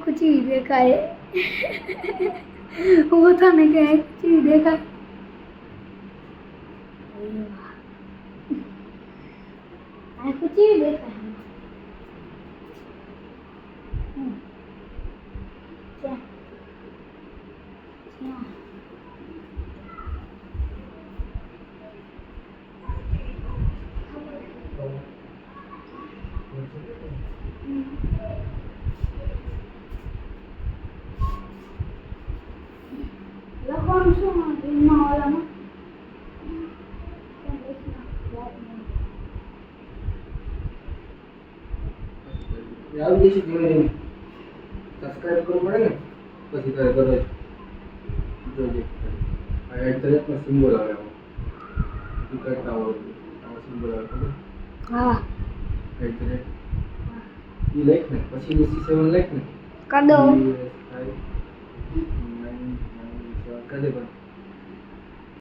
कुछ ही देखा है वो था ना कि कुछ ही देखा कुछ ही देखा है क्या क्या લખવાનું શું એમાં ઓલામાં આવી જશે ધીમે ધીમે સબસ્ક્રાઇબ કરવું પડે ને પછી તારે કરો જોજે આ એડ તરફનો સિમ્બોલ આવે આવો ઈ કરતા હોય આવો સિમ્બોલ આવે ખબર હા એડ તરફ ઈ લખ ને પછી C7 લખ ને કર દો કરી દે પણ